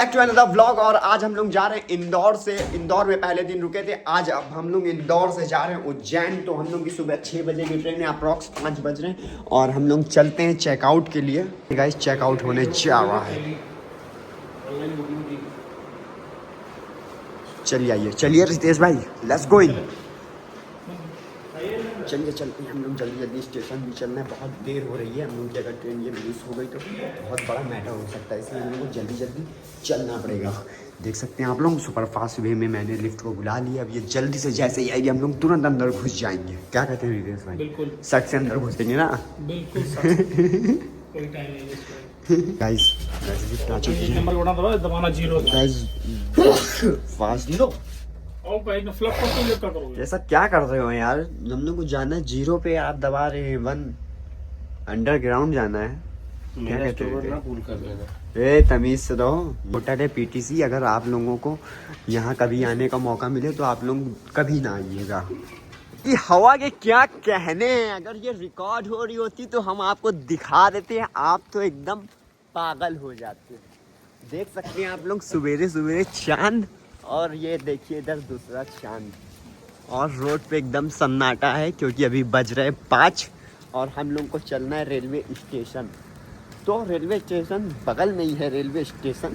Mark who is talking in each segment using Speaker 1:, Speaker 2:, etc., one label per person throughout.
Speaker 1: Back to another vlog. और आज हम लोग जा रहे हैं इंदौर से। इंदौर में पहले दिन रुके थे, आज अब हम लोग इंदौर से जा रहे हैं उज्जैन। तो हम लोग की सुबह 6 बजे की ट्रेन है, अप्रॉक्स 5 बज रहे हैं और हम लोग चलते हैं चेकआउट के लिए। गाइस चेकआउट होने जा रहा है, चलिए आइए, चलिए रितेश भाई, लेट्स गो इन। चलिए चलते हैं हम लोग जल्दी जल्दी, स्टेशन भी चलना है, बहुत देर हो रही है। हम लोग की अगर ट्रेन ये मिस हो गई तो बहुत बड़ा मैटर हो सकता है, इसलिए हम लोग को जल्दी जल्दी चलना पड़ेगा। देख सकते हैं आप लोग सुपर फास्ट वे में मैंने लिफ्ट को बुला लिया। अब ये जल्दी से जैसे ही आएगी हम लोग तुरंत अंदर घुस जाएंगे। क्या कहते हैं रितेश भाई?
Speaker 2: बिल्कुल
Speaker 1: सट से अंदर घुसेंगे ना, बिल्कुल।
Speaker 2: कोई टाइम नहीं।
Speaker 1: गाइस लिफ्ट आ चुकी है।
Speaker 2: नंबर बड़ा दबाना 0
Speaker 1: गाइस फास्ट लो। ऐसा क्या कर रहे हो यार? हम लोग को जाना है 0 पे, आप दबा रहे हैं 1। अंडरग्राउंड जाना है। क्या कहते हैं? ए तमीज से रहो, मोटा है पीटीसी। अगर आप लोगों को यहाँ कभी आने का मौका मिले तो आप लोग कभी ना आइएगा। कि हवा के क्या कहने हैं, अगर ये रिकॉर्ड हो रही होती तो हम आपको दिखा देते हैं, आप तो एकदम पागल हो जाते। देख सकते हैं आप लोग सवेरे सवेरे चांद, और ये देखिए इधर दूसरा चांद। और रोड पे एकदम सन्नाटा है क्योंकि अभी बज रहे 5 और हम लोग को चलना है रेलवे स्टेशन। तो रेलवे स्टेशन बगल में ही है रेलवे स्टेशन।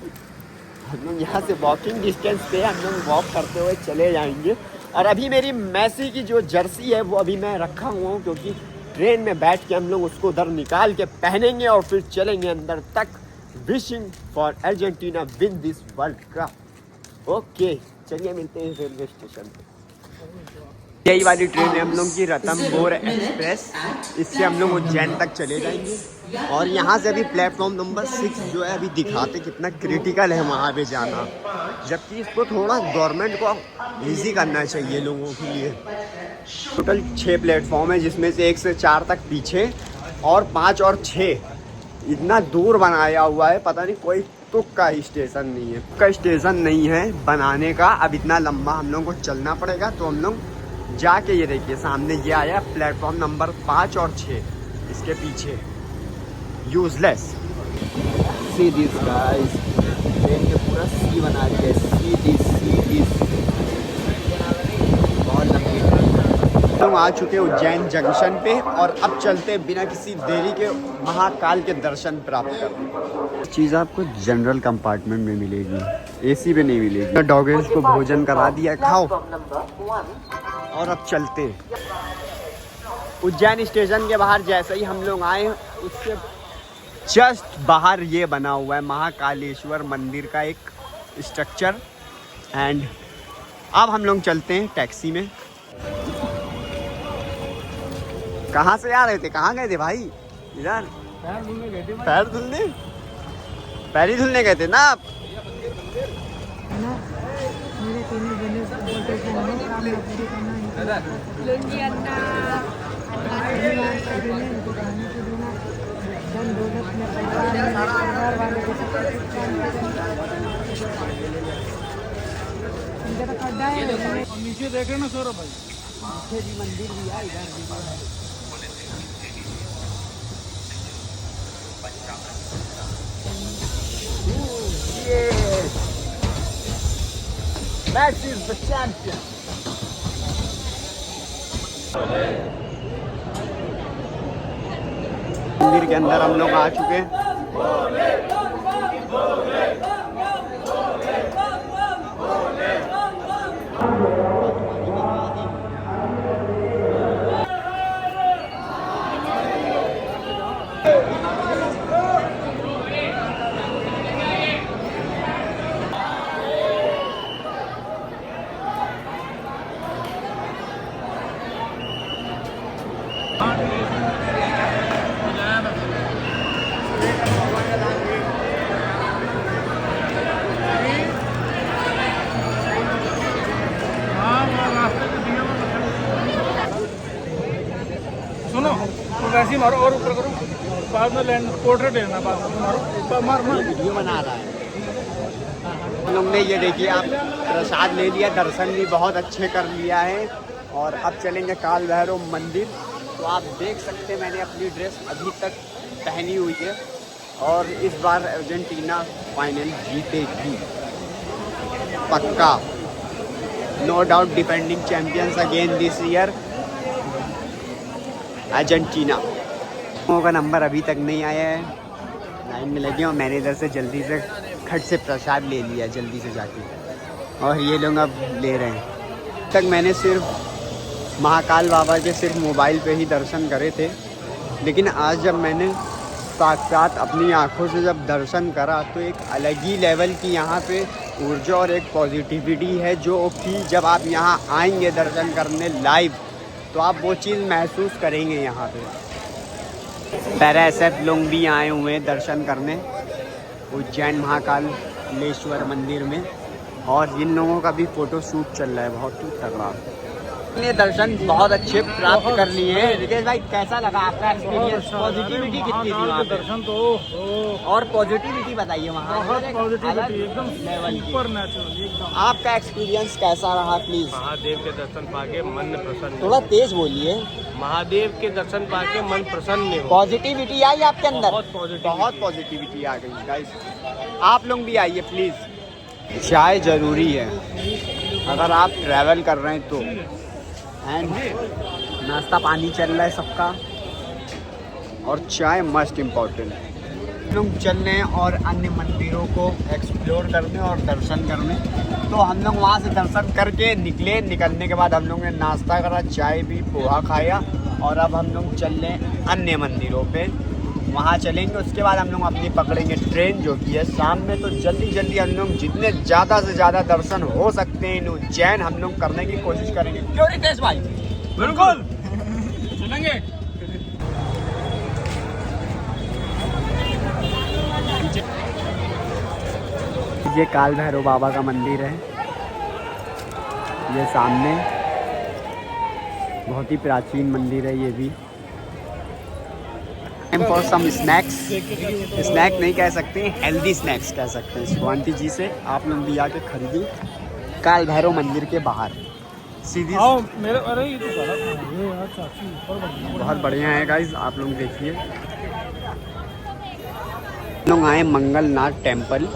Speaker 1: हम लोग यहाँ से वॉकिंग डिस्टेंस पे हम लोग वॉक करते हुए चले जाएंगे। और अभी मेरी मैसी की जो जर्सी है वो अभी मैं रखा हुआ हूँ, क्योंकि ट्रेन में बैठ के हम लोग उसको उधर निकाल के पहनेंगे और फिर चलेंगे अंदर तक। Wishing for Argentina win this world cup. Okay चलिए मिलते हैं रेलवे स्टेशन पे। यही वाली ट्रेन है हम लोग की, रणथंभौर एक्सप्रेस। इससे हम लोग उज्जैन तक चले जाएंगे। और यहाँ से अभी प्लेटफॉर्म नंबर 6 जो है अभी दिखाते कितना क्रिटिकल है वहाँ पे जाना, जबकि इसको थोड़ा गवर्नमेंट को इजी करना चाहिए लोगों के लिए। टोटल 6 प्लेटफॉर्म है, जिसमें से 1 से 4 तक पीछे और 5 और 6 इतना दूर बनाया हुआ है, पता नहीं कोई तुक का स्टेशन नहीं है, का स्टेशन नहीं है बनाने का। अब इतना लंबा हम लोग को चलना पड़ेगा, तो हम लोग जाके ये देखिए सामने ये आया प्लेटफॉर्म नंबर 5 और 6, इसके पीछे useless. See this guys, train के पूरा सी बना दिया, सी दिस बहुत लंबी ट्रेन। हम आ चुके उज्जैन जंक्शन पे और अब चलते बिना किसी देरी के महाकाल के दर्शन प्राप्त करने। चीज़ आपको जनरल कंपार्टमेंट में मिलेगी, एसी पे नहीं मिलेगी। डॉगर्स को भोजन करा दिया, खाओ। और अब चलते उज्जैन स्टेशन के बाहर। जैसे ही हम लोग आए उसके जस्ट बाहर ये बना हुआ है महाकालेश्वर मंदिर का एक स्ट्रक्चर। एंड अब हम लोग चलते हैं टैक्सी में। कहाँ से आ रहे थे, कहाँ गए थे भाई? इधर पैर धुलने, पैर ही धुलने गए थे ना आप?
Speaker 2: नीचे देखे ना सौरभ भाई,
Speaker 1: पीछे भी मंदिर भी है, इधर भी। Messi is the champion. मंदिर के अंदर हम लोग आ चुके हैं।
Speaker 2: सुनो तो वैसे मारो और ऊपर करो, बाद में लैंड पोर्ट्रेट लेना, बाद में मारो, मार
Speaker 1: वीडियो बना रहा है। हम लोग ने ये देखिए आप प्रसाद ले लिया, दर्शन भी बहुत अच्छे कर लिया है और अब चलेंगे काल भैरव मंदिर। तो आप देख सकते हैं मैंने अपनी ड्रेस अभी तक पहनी हुई है और इस बार अर्जेंटीना फाइनल जीतेगी पक्का, no doubt. Defending champions again this year Argentina. लोगों का नंबर अभी तक नहीं आया है, लाइन में लगे और मैंने इधर से जल्दी से खट से प्रसाद ले लिया जल्दी से जाके, और ये लोग अब ले रहे हैं। तक मैंने सिर्फ महाकाल बाबा के सिर्फ मोबाइल पे ही दर्शन करे थे, लेकिन आज जब मैंने साक्षात अपनी आंखों से जब दर्शन करा तो एक अलग ही लेवल की यहाँ पे ऊर्जा और एक पॉजिटिविटी है, जो कि जब आप यहाँ आएंगे दर्शन करने लाइव तो आप वो चीज़ महसूस करेंगे। यहाँ पे पैराएसएफ लोग भी आए हुए हैं दर्शन करने उज्जैन महाकालेश्वर मंदिर में, और इन लोगों का भी फ़ोटो शूट चल रहा है बहुत ही तगड़ा। ने दर्शन बहुत अच्छे प्राप्त कर लिए हैं। रितेश भाई कैसा लगा आपका एक्सपीरियंस? पॉजिटिविटी कितनी थी वहाँ पे?
Speaker 2: दर्शन तो
Speaker 1: और पॉजिटिविटी बताइए वहाँ
Speaker 2: पॉजिटिविटी एकदम
Speaker 1: लेवल की।
Speaker 2: सुपर नेचुरल एकदम।
Speaker 1: आपका एक्सपीरियंस कैसा रहा प्लीज?
Speaker 3: महादेव के दर्शन पाके मन प्रसन्न।
Speaker 1: थोड़ा तेज बोलिए।
Speaker 3: महादेव के दर्शन पाके मन प्रसन्न हो।
Speaker 1: पॉजिटिविटी आई आपके अंदर?
Speaker 3: बहुत
Speaker 1: पॉजिटिविटी आ गई गाइस। आप लोग भी आइए प्लीज। चाय जरूरी है अगर आप ट्रैवल कर रहे हैं तो, एंड नाश्ता पानी चल रहा है सबका, और चाय मस्ट इम्पॉर्टेंट है। लोग चलने और अन्य मंदिरों को एक्सप्लोर करने और दर्शन करने, तो हम लोग वहाँ से दर्शन करके निकले। निकलने के बाद हम लोग ने नाश्ता करा, चाय भी, पोहा खाया, और अब हम लोग चल रहे हैं अन्य मंदिरों पे, वहाँ चलेंगे। उसके बाद हम लोग अपनी पकड़ेंगे ट्रेन जो कि है शाम में। तो जल्दी जल्दी हम लोग जितने ज़्यादा से ज़्यादा दर्शन हो सकते हैं इन उज्जैन हम लोग करने की कोशिश करेंगे। क्यों रितेश भाई?
Speaker 2: बिल्कुल चलेंगे।
Speaker 1: ये काल भैरव बाबा का मंदिर है, ये सामने बहुत ही प्राचीन मंदिर है। ये भी फॉर सम स्नैक्स, स्नैक नहीं कह सकते, हेल्दी स्नैक्स कह सकते हैं। स्वांति जी से आप लोग भी आके खरीदिए काल भैरव मंदिर के बाहर सीधी।
Speaker 2: मेरे अरे ये तो गलत है ये यार, चाची ऊपर
Speaker 1: बहुत बढ़िया है गाइज, आप लोग देखिए। लोग आए मंगलनाथ टेम्पल,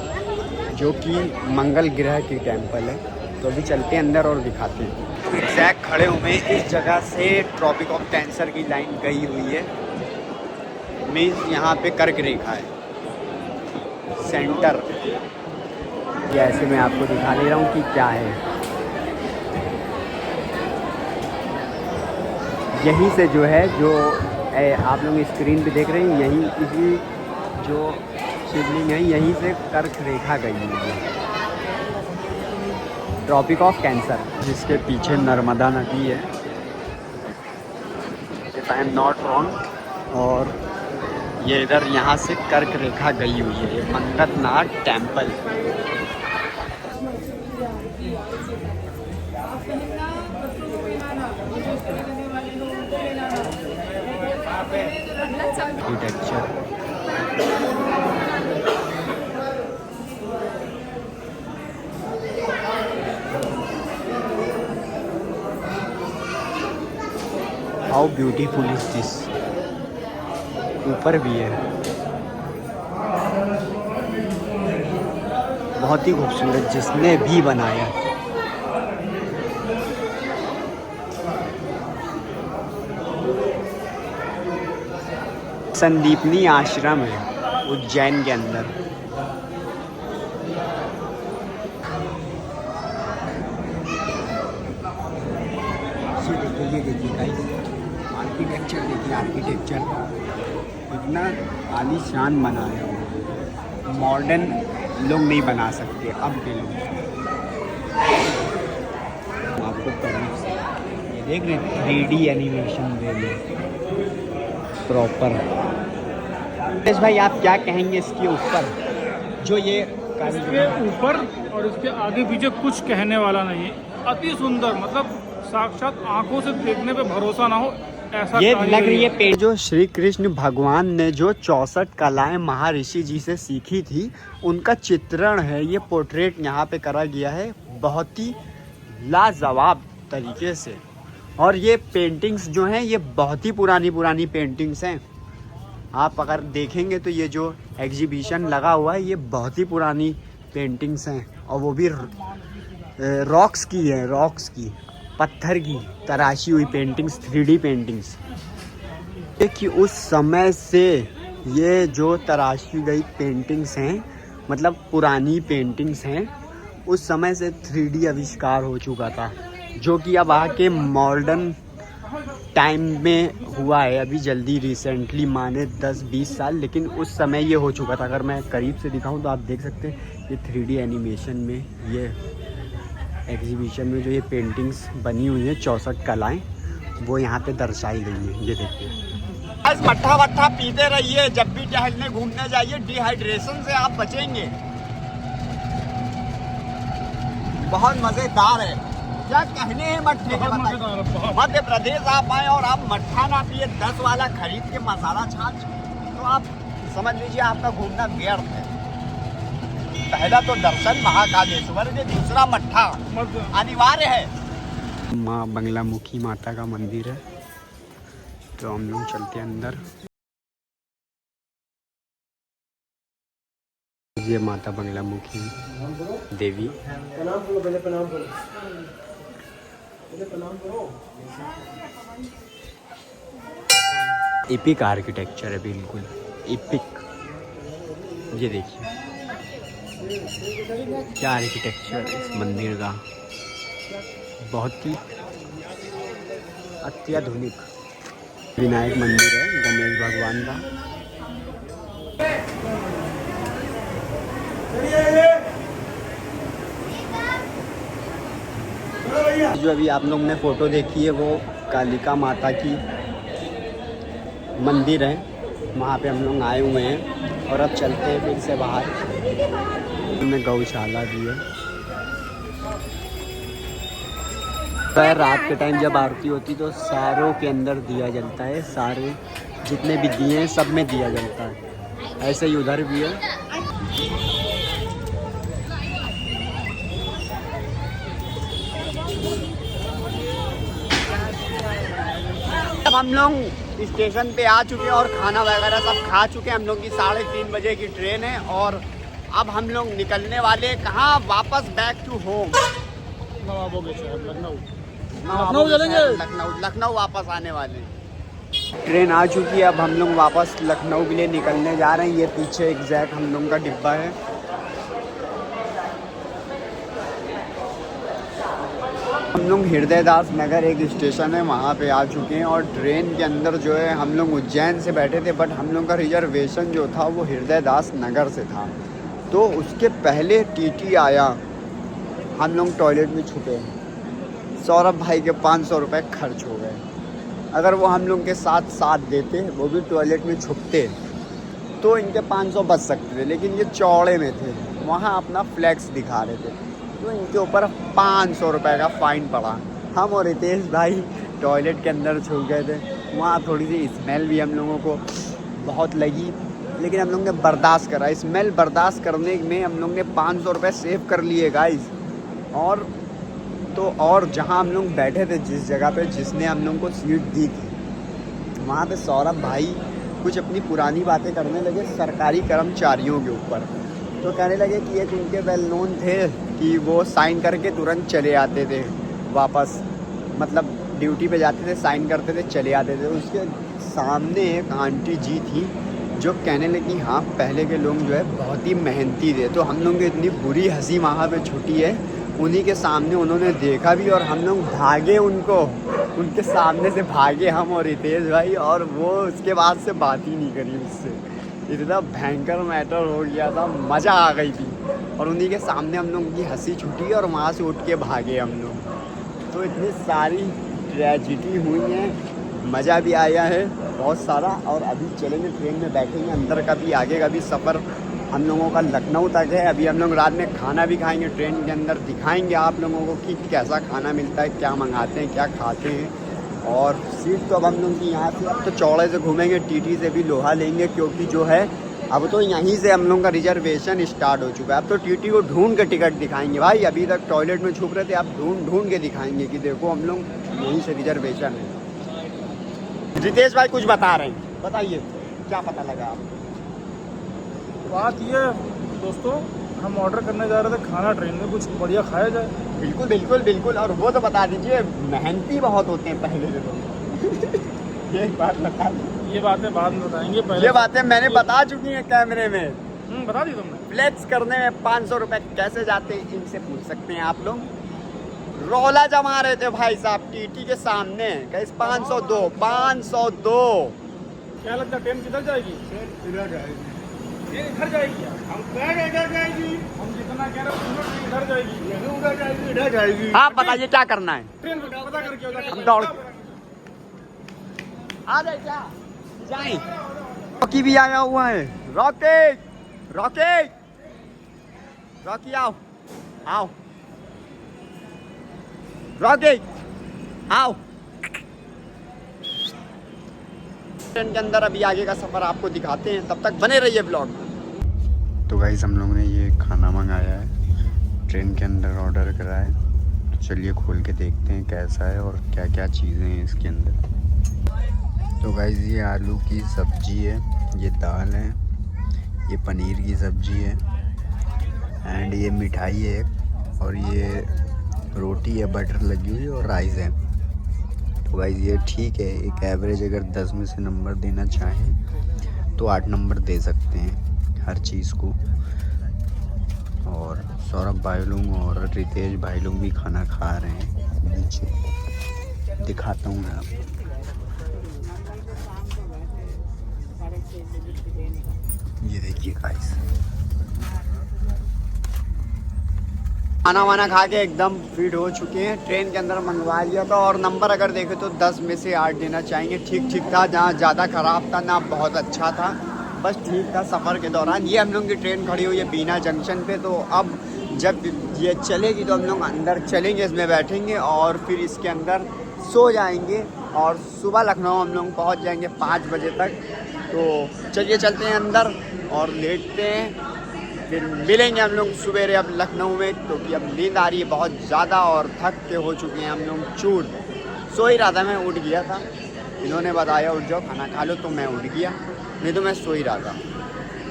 Speaker 1: जो कि मंगल ग्रह की टेम्पल है। तो अभी चलते हैं अंदर और दिखाते हैं। एग्जैक्ट खड़े हुए इस जगह से ट्रॉपिक ऑफ कैंसर की लाइन गई हुई है, मीन्स यहाँ पे कर्क रेखा है सेंटर। ये ऐसे मैं आपको दिखा ले रहा हूँ कि क्या है। यहीं से जो है, जो आप लोग स्क्रीन पे देख रहे हैं, यहीं इसी जो शिवलिंग है यहीं से कर्क रेखा गई हुई है, ट्रॉपिक ऑफ कैंसर, जिसके पीछे नर्मदा नदी है if I am not wrong. और ये इधर यहाँ से कर्क रेखा गई हुई है, ये Mangalnath temple. Architecture how beautiful is this. ऊपर भी है, बहुत ही खूबसूरत, जिसने भी बनाया। संदीपनी आश्रम है उज्जैन के अंदर। ये देखिए गाइस, आर्किटेक्चर देखिए, आर्किटेक्चर इतना आलीशान बना है, मॉडर्न लोग नहीं बना सकते अब के लोग। आपको करीब से ये देख रहे हैं 3D एनिमेशन दे रहे प्रॉपर। भाई आप क्या कहेंगे इसके ऊपर, जो ये
Speaker 2: इसके ऊपर और इसके आगे पीछे कुछ कहने वाला नहीं है। अति सुंदर, मतलब साक्षात आंखों से देखने पे भरोसा ना हो ऐसा
Speaker 1: ये लग रही है पेड़। जो श्री कृष्ण भगवान ने जो 64 कलाएं महर्षि जी से सीखी थी, उनका चित्रण है, ये पोर्ट्रेट यहाँ पे करा गया है बहुत ही लाजवाब तरीके से। और ये पेंटिंग्स जो हैं ये बहुत ही पुरानी पेंटिंग्स हैं, आप अगर देखेंगे तो ये जो एग्जीबिशन लगा हुआ है ये बहुत ही पुरानी पेंटिंग्स हैं और वो भी रॉक्स की है, रॉक्स की, पत्थर की तराशी हुई पेंटिंग्स, 3D पेंटिंग्स। कि उस समय से ये जो तराशी गई पेंटिंग्स हैं, मतलब पुरानी पेंटिंग्स हैं, उस समय से 3D आविष्कार हो चुका था, जो कि अब आके मॉडर्न टाइम में हुआ है, अभी जल्दी रिसेंटली माने 10-20 साल, लेकिन उस समय ये हो चुका था। अगर मैं करीब से दिखाऊं तो आप देख सकते हैं ये 3D एनिमेशन में, ये एग्जीबिशन में जो ये पेंटिंग्स बनी हुई हैं 64 कलाएं, वो यहाँ पे दर्शाई गई हैं। ये देखिए, बस मट्ठा वट्ठा पीते रहिए जब भी टहलने घूमने जाइए, डिहाइड्रेशन से आप बचेंगे। बहुत मजेदार है, क्या कहने हैं मट्ठे के, बताइए। मध्य प्रदेश आप आए और आप मट्ठा ना पिए 10 वाला खरीद के मसाला छाछ, तो आप समझ लीजिए आपका घूमना व्यर्थ है। पहला तो दर्शन महाकालेश्वर के, दूसरा मट्ठा अनिवार्य है। माँ बंगलामुखी माता का मंदिर है, तो हम लोग चलते हैं अंदर। ये माता बंगलामुखी देवी, एपिक आर्किटेक्चर है, बिल्कुल एपिक। ये देखिए क्या आर्किटेक्चर है इस मंदिर का, बहुत ही अत्याधुनिक। विनायक मंदिर है गणेश भगवान का। जो अभी आप लोग ने फोटो देखी है वो कालिका माता की मंदिर है, वहाँ पे हम लोग आए हुए हैं। और अब चलते हैं फिर से बाहर। में गौशाला भी है। रात के टाइम जब आरती होती तो सारों के अंदर दिया जलता है, सारे जितने भी दिए हैं सब में दिया जलता है। ऐसे ही उधर भी है। अब हम लोग स्टेशन पे आ चुके हैं और खाना वगैरह सब खा चुके हैं। हम लोग की 3:30 बजे की ट्रेन है और अब हम लोग निकलने वाले कहाँ, वापस बैक टू होम। लखनऊ वापस आने वाले। ट्रेन आ चुकी है, अब हम लोग वापस लखनऊ के लिए निकलने जा रहे हैं। ये पीछे एग्जैक्ट हम लोग का डिब्बा है। हम लोग हृदयदास नगर एक स्टेशन है वहाँ पे आ चुके हैं और ट्रेन के अंदर जो है हम लोग उज्जैन से बैठे थे, बट हम लोग का रिजर्वेशन जो था वो हृदयदास नगर से था। तो उसके पहले टीटी आया, हम लोग टॉयलेट में छुपे। सौरभ भाई के 500 रुपये खर्च हो गए। अगर वो हम लोग के साथ देते, वो भी टॉयलेट में छुपते, तो इनके 500 बच सकते थे। लेकिन ये चौड़े में थे, वहाँ अपना फ्लैक्स दिखा रहे थे, तो इनके ऊपर 500 रुपये का फ़ाइन पड़ा। हम और रितेश भाई टॉयलेट के अंदर छुप गए थे। वहाँ थोड़ी सी स्मेल भी हम लोगों को बहुत लगी, लेकिन हम लोग ने बर्दाश्त करा। स्मेल बर्दाश्त करने में हम लोग ने 500 रुपये सेव कर लिए गाइस। और जहाँ हम लोग बैठे थे, जिस जगह पे जिसने हम लोग को सीट दी थी, वहाँ पे सौरभ भाई कुछ अपनी पुरानी बातें करने लगे सरकारी कर्मचारियों के ऊपर। तो कहने लगे कि एक उनके वेल नोन थे कि वो साइन करके तुरंत चले आते थे वापस, मतलब ड्यूटी पे जाते थे, साइन करते थे, चले आते थे। उसके सामने एक आंटी जी थी जो कहने लगी हाँ पहले के लोग जो है बहुत ही मेहनती थे। तो हम लोग को इतनी बुरी हंसी वहाँ पे छुटी है। उन्हीं के सामने उन्होंने देखा भी और हम लोग भागे, उनके सामने से भागे हम और रितेश भाई, और वो उसके बाद से बात ही नहीं करी उससे। इतना भयंकर मैटर हो गया था, मज़ा आ गई थी। और उन्हीं के सामने हम लोग की हंसी छूटी और वहाँ से उठ के भागे हम लोग। तो इतनी सारी ट्रेजिडी हुई है, मज़ा भी आया है बहुत सारा। और अभी चलेंगे, ट्रेन में बैठेंगे, अंदर का भी आगे का भी सफ़र हम लोगों का लखनऊ तक है। अभी हम लोग रात में खाना भी खाएंगे ट्रेन के अंदर, दिखाएंगे आप लोगों को कि कैसा खाना मिलता है, क्या मंगाते हैं, क्या खाते हैं। और सीट तो अब हम लोग की यहाँ से अब तो चौड़े से घूमेंगे, टीटी से भी लोहा लेंगे, क्योंकि जो है अब तो यहीं से हम लोग का रिजर्वेशन स्टार्ट हो चुका है। अब तो टीटी को ढूंढ के टिकट दिखाएंगे भाई। अभी तक टॉयलेट में छुप रहे थे, अब ढूंढ के दिखाएंगे कि देखो हम लोग यहीं से रिजर्वेशन है। रितेश भाई कुछ बता रहे हैं, बताइए। क्या पता लगा आपको?
Speaker 2: बात ये दोस्तों, हम ऑर्डर करने जा रहे थे खाना ट्रेन में, कुछ बढ़िया खाया जाए।
Speaker 1: बिल्कुल बिल्कुल बिल्कुल। और वो तो बता दीजिए, मेहनती बहुत होते हैं पहले के लोग। ये बात बता दीजिए।
Speaker 2: ये बातें बाद में बताएंगे, पहले
Speaker 1: ये बातें मैंने बता चुकी हैं कैमरे में।
Speaker 2: बता दी तुमने।
Speaker 1: फ्लेक्स करने में 500 रुपए कैसे जाते हैं, इनसे पूछ सकते हैं आप लोग। रौला जमा रहे थे भाई साहब टीटी के सामने, कहीं 502 502।
Speaker 2: क्या लगता है ट्रेन किधर जाएगी? इधर जाएगी। ये इधर जाएगी? हम कह रहे इधर जाएगी, हम जितना कह रहे हैं इधर जाएगी, उधर जाएगी, इधर जाएगी।
Speaker 1: आप बताइए क्या करना है?
Speaker 2: ट्रेन पता करके
Speaker 1: हम दौड़ आ जाए क्या जाए। रॉकी भी आया हुआ है। रॉकी रॉकी रॉकी आओ आओ रॉकी आओ। ट्रेन के अंदर अभी आगे का सफर आपको दिखाते हैं, तब तक बने रहिए ब्लॉग में। तो गाइस हम लोग ने ये खाना मंगाया है, ट्रेन के अंदर ऑर्डर करा है। तो चलिए खोल के देखते हैं कैसा है और क्या क्या चीज़ें हैं इसके अंदर। तो गाइस ये आलू की सब्जी है, ये दाल है, ये पनीर की सब्जी है, एंड ये मिठाई है, और ये रोटी है बटर लगी हुई और राइस है। तो गाइस ये ठीक है, एक एवरेज अगर 10 में से नंबर देना चाहें तो 8 नंबर दे सकते हैं हर चीज़ को। और सौरभ भाई लोग और रितेश भाई लोग भी खाना खा रहे हैं नीचे, दिखाता हूँ मैं आपको। ये देखिए गाइस, खाना वाना खा के एकदम फिट हो चुके हैं। ट्रेन के अंदर मंगवा लिया था, और नंबर अगर देखे तो 10 में से 8 देना चाहेंगे। ठीक ठीक था, जहाँ ज़्यादा ख़राब था ना बहुत अच्छा था, बस ठीक था सफ़र के दौरान। ये हम लोग की ट्रेन खड़ी हुई है बीना जंक्शन पे। तो अब जब ये चलेगी तो हम लोग अंदर चलेंगे, इसमें बैठेंगे और फिर इसके अंदर सो जाएंगे, और सुबह लखनऊ हम लोग पहुँच जाएंगे 5 बजे तक। तो चलिए चलते हैं अंदर और लेटते हैं, फिर मिलेंगे हम लोग सवेरे अब लखनऊ में, क्योंकि अब नींद आ रही है बहुत ज़्यादा और थक के हो चुके हैं हम लोग चूर। सो ही रहा था, मैं उठ गया था, इन्होंने बताया उठ जाओ खाना खा लो, तो मैं उठ गया, नहीं तो मैं सो ही रहा था।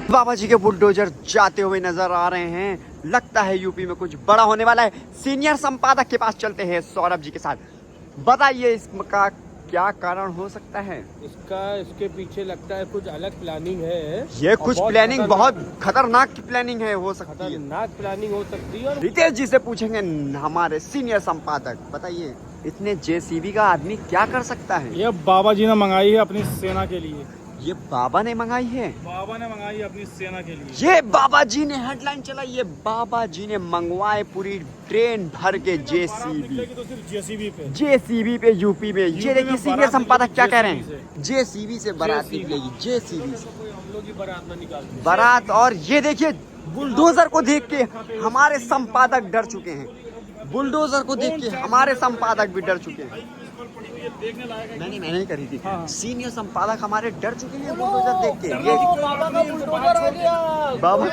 Speaker 1: बाबा जी के बुलडोजर जाते हुए नजर आ रहे हैं, लगता है यूपी में कुछ बड़ा होने वाला है। सीनियर संपादक के पास चलते हैं सौरभ जी के साथ, बताइए इसका क्या कारण हो सकता है?
Speaker 3: इसके पीछे लगता है कुछ अलग प्लानिंग है।
Speaker 1: ये कुछ प्लानिंग बहुत खतरनाक की प्लानिंग है, हो सकती है
Speaker 3: खतरनाक प्लानिंग हो सकती है।
Speaker 1: रितेश जी से पूछेंगे हमारे सीनियर संपादक, बताइए इतने जेसीबी का आदमी क्या कर सकता है?
Speaker 2: ये बाबा जी ने मंगाई है अपनी सेना के लिए।
Speaker 1: ये बाबा ने मंगाई है?
Speaker 2: बाबा ने मंगाई है अपनी सेना के लिए।
Speaker 1: ये बाबा जी ने हेडलाइन चलाई, ये बाबा जी ने मंगवाए पूरी ट्रेन भर के जेसीबी।
Speaker 2: तो सिर्फ जेसीबी पे,
Speaker 1: जेसीबी पे यूपी में। ये देखिए सीनियर संपादक क्या कह रहे हैं,
Speaker 2: JCB
Speaker 1: जेसीबी से बारात निकलेगी, जेसीबी से
Speaker 3: हम लोग की बारात में निकालते
Speaker 1: बारात। और ये देखिए बुलडोजर को देख के हमारे संपादक डर चुके हैं, बुलडोजर को देख के हमारे संपादक भी डर चुके हैं। मैंने करी थी।
Speaker 2: हाँ।
Speaker 1: सीनियर संपादक हमारे डर चुके हैं बुलडोजर देख के। ये
Speaker 3: बाबा का बुलडोजर आ गया।
Speaker 1: बाबा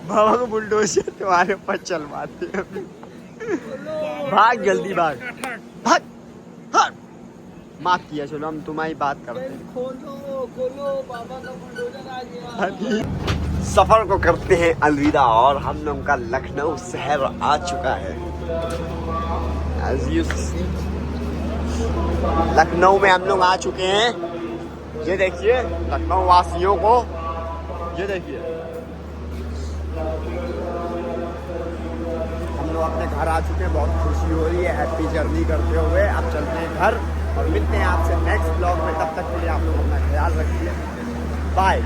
Speaker 1: बाबा को बुलडोजर तुम्हारे ऊपर चलवाते हैं। भाग जल्दी भाग भाग भाग। माफ किया, चलो हम तुम्हारी बात करते हैं।
Speaker 3: खोलो बाबा का बुलडोजर आ गया।
Speaker 1: सफर को करते हैं अलविदा, और हम लोग का लखनऊ शहर आ चुका है। As you see, लखनऊ में हम लोग आ चुके हैं। ये देखिए लखनऊ वासियों को, ये देखिए हम लोग अपने घर आ चुके हैं, बहुत खुशी हो रही है हैप्पी जर्नी करते हुए। अब चलते हैं घर और मिलते हैं आपसे नेक्स्ट ब्लॉग में, तब तक के लिए आप लोग अपना ख्याल रखिए, बाय।